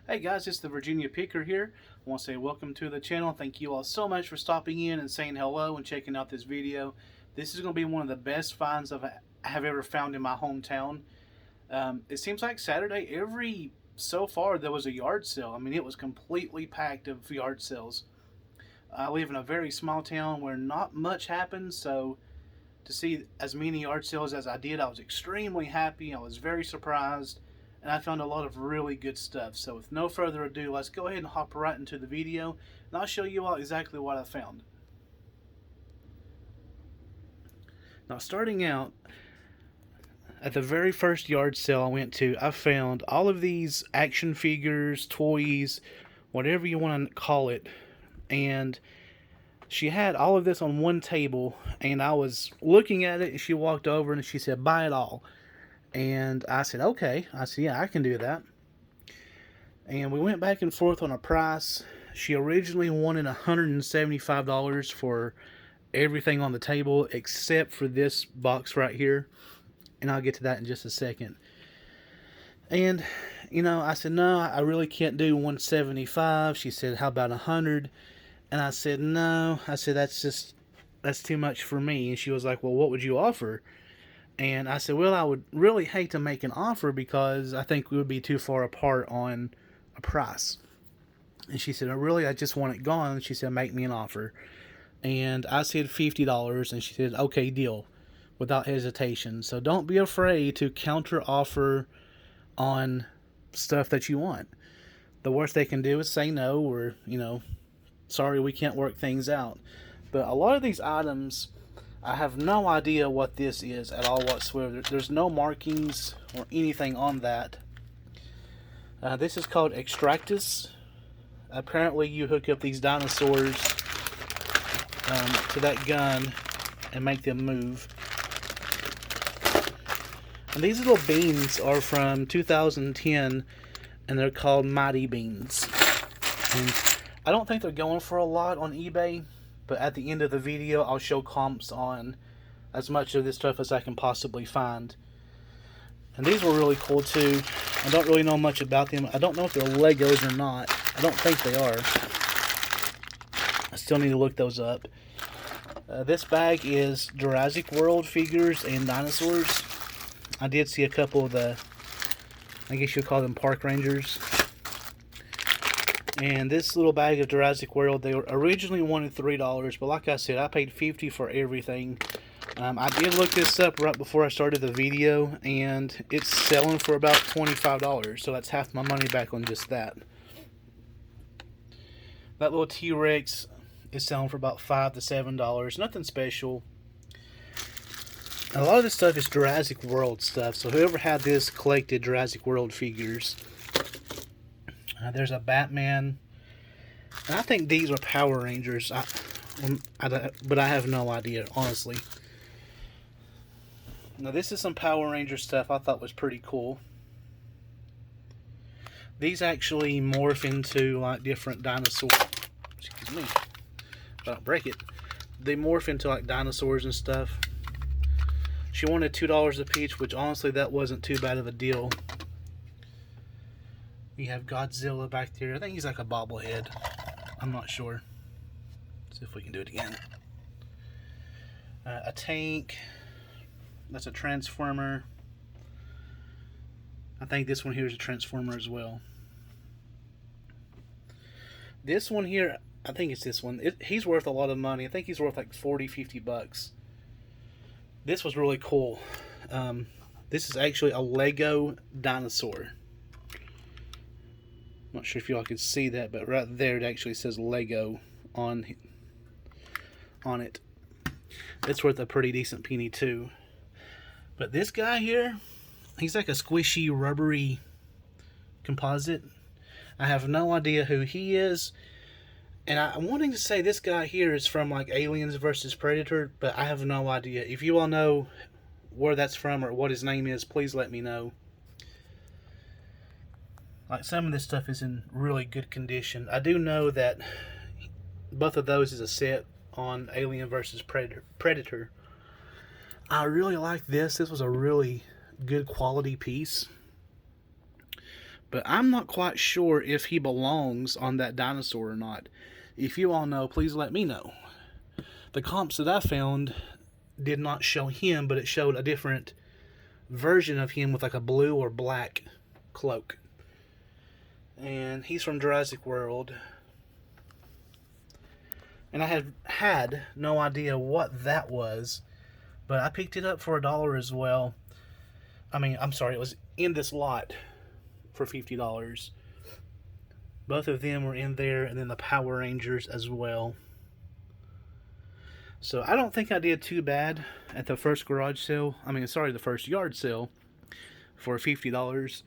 Hey guys, it's the Virginia Picker here. I want to say welcome to the channel. Thank you all so much for stopping in and saying hello and checking out this video. This is going to be one of the best finds I have ever found in my hometown. It seems like Saturday, so far there was a yard sale. I mean, it was completely packed of yard sales. I live in a very small town where not much happens, so to see as many yard sales as I did, I was extremely happy. I was very surprised, and I found a lot of really good stuff. So with no further ado, let's go ahead and hop right into the video, and I'll show you all exactly what I found. Now, starting out, at the very first yard sale I went to, I found all of these action figures, toys, whatever you want to call it, and she had all of this on one table, and I was looking at it, and she walked over and she said, "Buy it all." And I said, "Okay." I said, "Yeah, I can do that." And we went back and forth on a price. She originally wanted $175 for everything on the table except for this box right here, and I'll get to that in just a second. And I said, "No, I really can't do 175." She said, "How about 100?" And I said, "No." I said, that's too much for me." And she was like, "Well, what would you offer?" And I said, "Well, I would really hate to make an offer because I think we would be too far apart on a price." And she said, I just want it gone." And she said, "Make me an offer." And I said $50, and she said, "Okay, deal," without hesitation. So don't be afraid to counter offer on stuff that you want. The worst they can do is say no, or, "Sorry, we can't work things out." But a lot of these items, I have no idea what this is at all whatsoever. There's no markings or anything on that. This is called Extractus. Apparently you hook up these dinosaurs to that gun and make them move. And these little beans are from 2010, and they're called Mighty Beans. And I don't think they're going for a lot on eBay, but at the end of the video I'll show comps on as much of this stuff as I can possibly find. And these were really cool too. I don't really know much about them. I don't know if they're Legos or not. I don't think they are. I still need to look those up. This bag is Jurassic World figures and dinosaurs. I did see a couple of the, I guess you'd call them park rangers. And this little bag of Jurassic World, they originally wanted $3, but like I said, I paid $50 for everything. I did look this up right before I started the video, and it's selling for about $25, so that's half my money back on just that. That little T-Rex is selling for about $5 to $7, nothing special. A lot of this stuff is Jurassic World stuff, so whoever had this collected Jurassic World figures. There's a Batman, and I think these are Power Rangers, but I have no idea, honestly. Now this is some Power Ranger stuff I thought was pretty cool. These actually morph into like different dinosaurs. Excuse me, if I don't break it. They morph into like dinosaurs and stuff. She wanted $2 a piece, which honestly that wasn't too bad of a deal. We have Godzilla back there. I think he's like a bobblehead. I'm not sure. Let's see if we can do it again. A tank. That's a Transformer. I think this one here is a Transformer as well. This one here, I think it's this one. He's worth a lot of money. I think he's worth like 40, 50 bucks. This was really cool. This is actually a Lego dinosaur. Not sure if y'all can see that, but right there it actually says Lego on it. It's worth a pretty decent penny too. But this guy here, he's like a squishy, rubbery composite. I have no idea who he is. And I'm wanting to say this guy here is from like Aliens vs. Predator, but I have no idea. If you all know where that's from or what his name is, please let me know. Like, some of this stuff is in really good condition. I do know that both of those is a set on Alien vs. Predator. I really like this. This was a really good quality piece. but I'm not quite sure if he belongs on that dinosaur or not. If you all know, please let me know. The comps that I found did not show him, but it showed a different version of him with like a blue or black cloak. And he's from Jurassic World. And I had no idea what that was, but I picked it up for $1 as well. I'm sorry, it was in this lot for $50. Both of them were in there, and then the Power Rangers as well. So I don't think I did too bad at the first garage sale. The first yard sale for $50.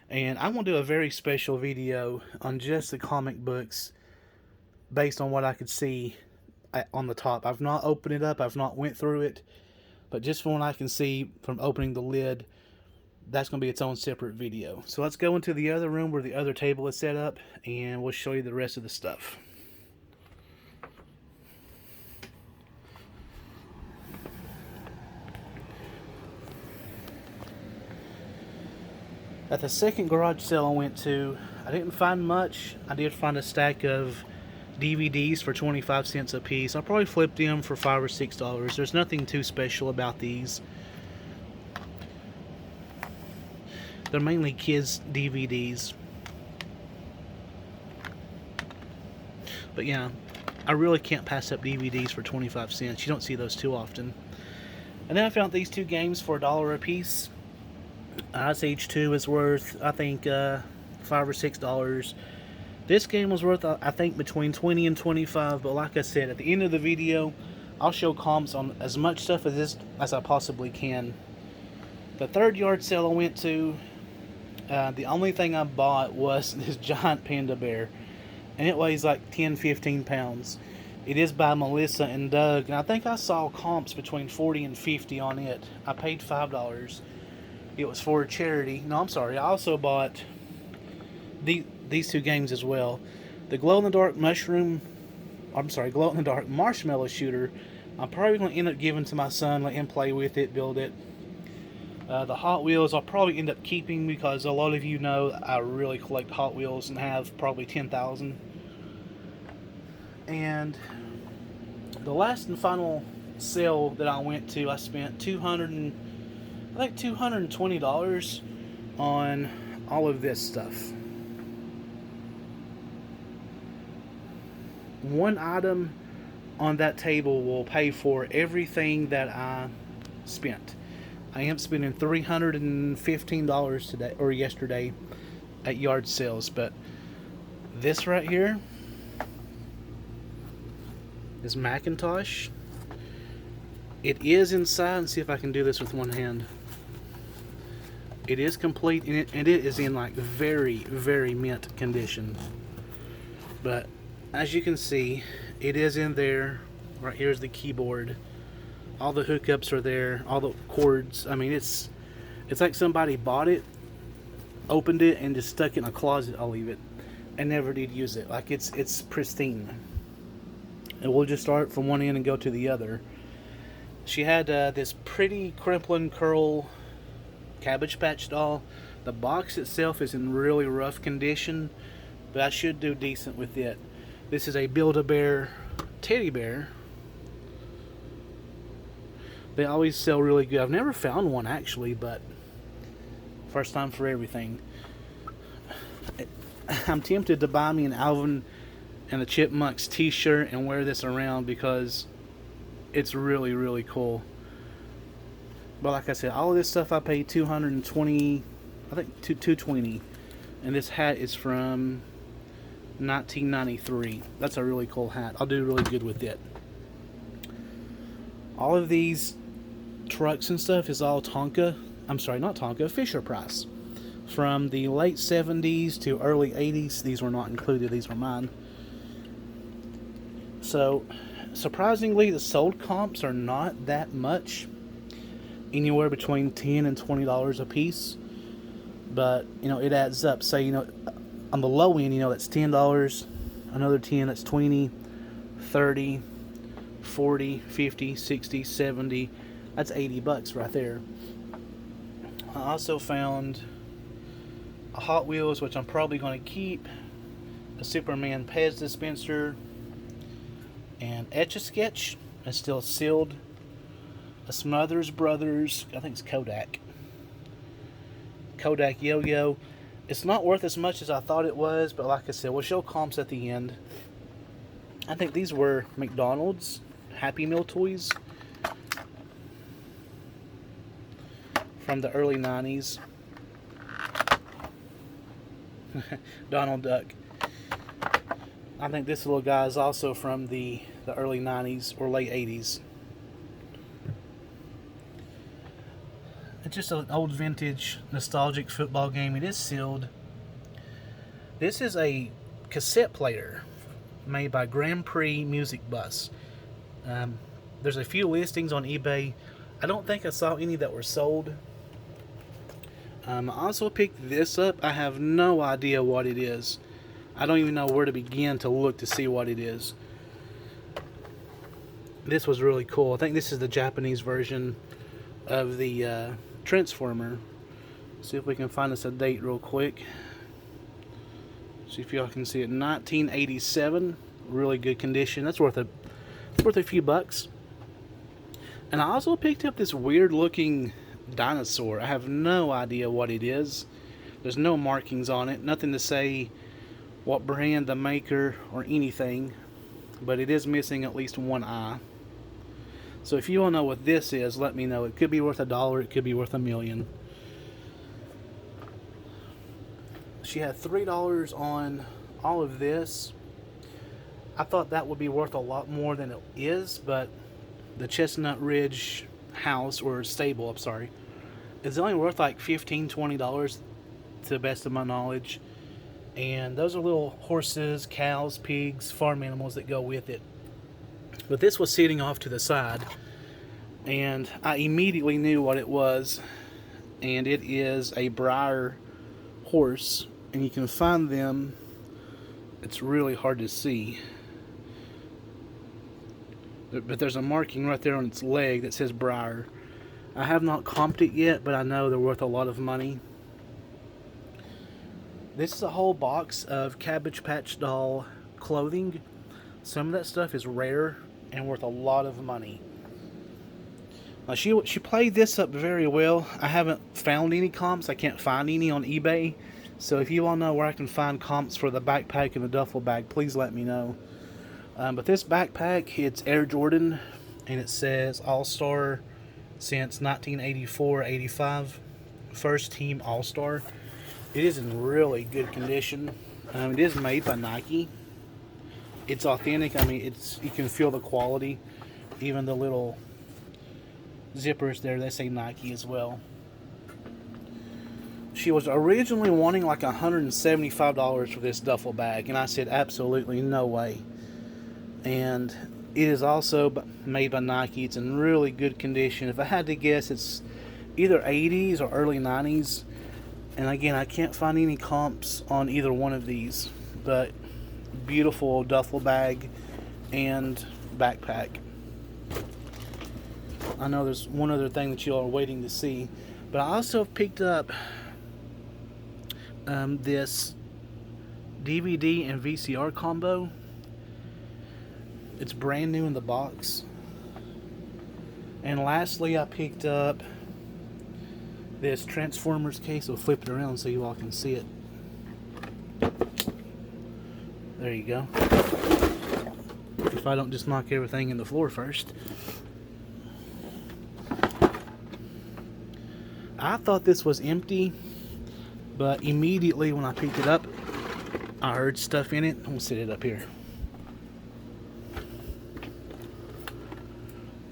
And I'm going to do a very special video on just the comic books based on what I could see on the top. I've not opened it up. I've not went through it. But just from what I can see from opening the lid, that's going to be its own separate video. So let's go into the other room where the other table is set up, and we'll show you the rest of the stuff. At the second garage sale I went to, I didn't find much. I did find a stack of DVDs for 25 cents a piece. I'll probably flip them for $5 or $6. There's nothing too special about these. They're mainly kids' DVDs. But yeah, I really can't pass up DVDs for 25 cents. You don't see those too often. And then I found these two games for $1 a piece. Ice Age 2 is worth, I think, $5 or $6. This game was worth, I think, between $20 and $25. But like I said, at the end of the video, I'll show comps on as much stuff as I possibly can. The third yard sale I went to, the only thing I bought was this giant panda bear. And it weighs like 10-15 pounds. It is by Melissa and Doug. And I think I saw comps between $40 and $50 on it. I paid $5. It was for a charity. No, I'm sorry. I also bought these two games as well. The glow-in-the-dark marshmallow shooter. I'm probably going to end up giving to my son, let him play with it, build it. The Hot Wheels I'll probably end up keeping because a lot of you know I really collect Hot Wheels and have probably 10,000. And the last and final sale that I went to, I spent $220 on all of this stuff. One item on that table will pay for everything that I spent. I am spending $315 today or yesterday at yard sales, but this right here is Macintosh. It is inside. Let's see if I can do this with one hand. It is complete, and it is in like very, very mint condition. But as you can see, it is in there. Right here is the keyboard. All the hookups are there. All the cords. It's like somebody bought it, opened it, and just stuck it in a closet. I'll leave it, and never did use it. Like it's pristine. And we'll just start from one end and go to the other. She had this pretty Crimpling Curl Cabbage Patch doll. The box itself is in really rough condition, but I should do decent with it. This is a Build-A-Bear teddy bear. They always sell really good. I've never found one actually, but first time for everything. I'm tempted to buy me an Alvin and the Chipmunks t-shirt and wear this around because it's really, really cool. But like I said, all of this stuff I paid $220, I think $220. And this hat is from 1993. That's a really cool hat. I'll do really good with it. All of these trucks and stuff is all Fisher Price. From the late 70s to early 80s. These were not included. These were mine. So, surprisingly, the sold comps are not that much. Anywhere between $10 and $20 a piece. But, it adds up. Say, on the low end, that's $10. Another 10, that's 20, 30, 40, 50, 60, 70. That's $80 right there. I also found a Hot Wheels, which I'm probably going to keep, a Superman Pez dispenser, and Etch-a-Sketch. It's still sealed. A Smothers Brothers, I think it's Kodak yo-yo. It's not worth as much as I thought it was, but like I said, we'll show comps at the end. I think these were McDonald's Happy Meal toys from the early 90s. Donald Duck. I think this little guy is also from the early 90s or late 80s. It's just an old vintage nostalgic football game. It is sealed. This is a cassette player made by Grand Prix Music Bus. There's a few listings on eBay. I don't think I saw any that were sold. I also picked this up. I have no idea what it is. I don't even know where to begin to look to see what it is. This was really cool. I think this is the Japanese version of the Transformer. See if we can find us a date real quick. See if y'all can see it. 1987. Really good condition. That's worth a few bucks. And I also picked up this weird looking dinosaur. I have no idea what it is. There's no markings on it. Nothing to say what brand, the maker, or anything. But it is missing at least one eye. So if you all know what this is, let me know. It could be worth $1. It could be worth $1 million. She had $3 on all of this. I thought that would be worth a lot more than it is, but the Chestnut Ridge house, or stable, I'm sorry, is only worth like $15, $20 to the best of my knowledge. And those are little horses, cows, pigs, farm animals that go with it. But this was sitting off to the side, and I immediately knew what it was. And it is a Breyer horse, and you can find them. It's really hard to see, but there's a marking right there on its leg that says Breyer. I have not comped it yet, but I know they're worth a lot of money. This is a whole box of Cabbage Patch Doll clothing. Some of that stuff is rare and worth a lot of money. She played this up very well. I haven't found any comps. I can't find any on eBay. So if you all know where I can find comps for the backpack and the duffel bag, please let me know. But this backpack, it's Air Jordan, and it says All-Star since 1984-85. First team All-Star. It is in really good condition. It is made by Nike. It's authentic. I mean, you can feel the quality. Even the little zippers there, they say Nike as well. She was originally wanting like $175 for this duffel bag, and I said absolutely no way. And it is also made by Nike. It's in really good condition. If I had to guess, it's either 80s or early 90s. And again, I can't find any comps on either one of these, but beautiful duffel bag and backpack. I know there's one other thing that you all are waiting to see, but I also picked up this DVD and VCR combo. It's brand new in the box. And lastly, I picked up this Transformers case. I'll flip it around so you all can see it. There you go. If I don't just knock everything in the floor first. I thought this was empty, but immediately when I picked it up, I heard stuff in it. I'm gonna set it up here.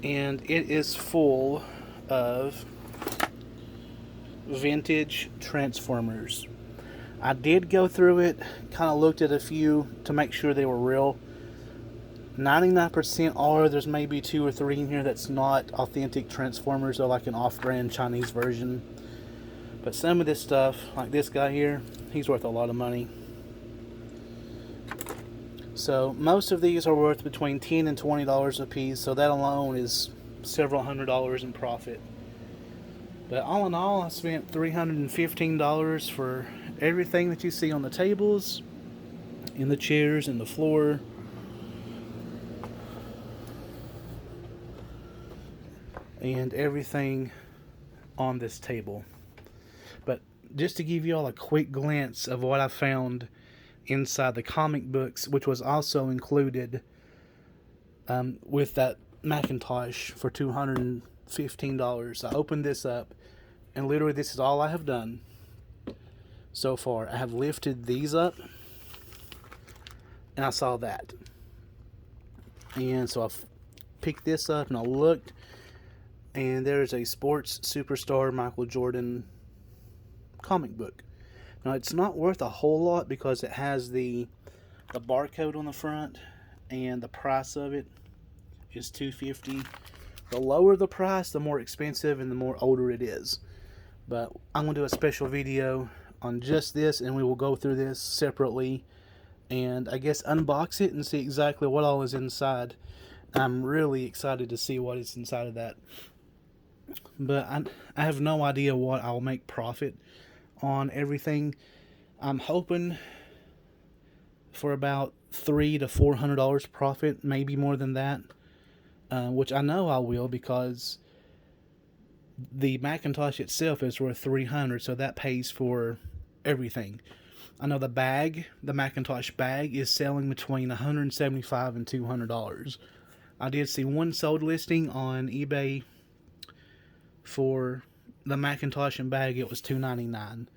And it is full of vintage Transformers. I did go through it, kind of looked at a few to make sure they were real. 99% are. There's maybe 2 or 3 in here that's not authentic Transformers. They're like an off-brand Chinese version. But some of this stuff, like this guy here, he's worth a lot of money. So most of these are worth between $10 and $20 a piece. So that alone is several $100s in profit. But all in all, I spent $315 for Everything that you see on the tables, in the chairs, in the floor, and everything on this table. But just to give you all a quick glance of what I found inside the comic books, which was also included with that Macintosh for $215. I opened this up, and literally this is all I have done so far. I have lifted these up, and I saw that. And so I picked this up, and I looked, and there's a sports superstar Michael Jordan comic book. Now, it's not worth a whole lot because it has the barcode on the front, and the price of it is $250. The lower the price, the more expensive and the more older it is. But I'm going to do a special video on just this, and we will go through this separately and I guess unbox it and see exactly what all is inside. I'm really excited to see what is inside of that. But I have no idea what I'll make profit on everything. I'm hoping for about $300 to $400 profit, maybe more than that, which I know I will because the Macintosh itself is worth $300, so that pays for everything. I know the Macintosh bag is selling between $175 and $200. I did see one sold listing on eBay for the Macintosh and bag. It was $299.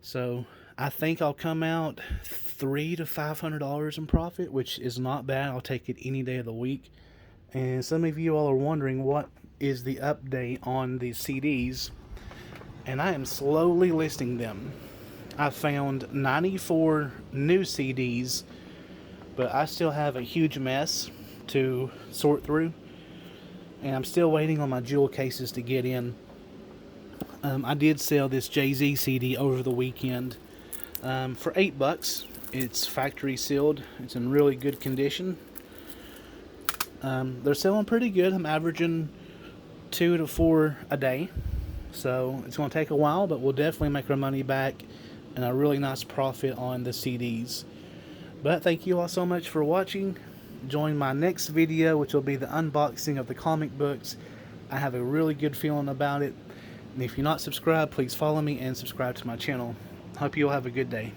So I think I'll come out $300 to $500 in profit, which is not bad. I'll take it any day of the week. And some of you all are wondering what is the update on the CDs, and I am slowly listing them. I found 94 new CDs, but I still have a huge mess to sort through, and I'm still waiting on my jewel cases to get in. I did sell this Jay-Z CD over the weekend for $8. It's factory sealed. It's in really good condition. They're selling pretty good. I'm averaging 2 to 4 a day, so it's going to take a while, but we'll definitely make our money back and a really nice profit on the CDs. But thank you all so much for watching. Join my next video, which will be the unboxing of the comic books. I have a really good feeling about it, and if you're not subscribed, please follow me and subscribe to my channel. Hope you all have a good day.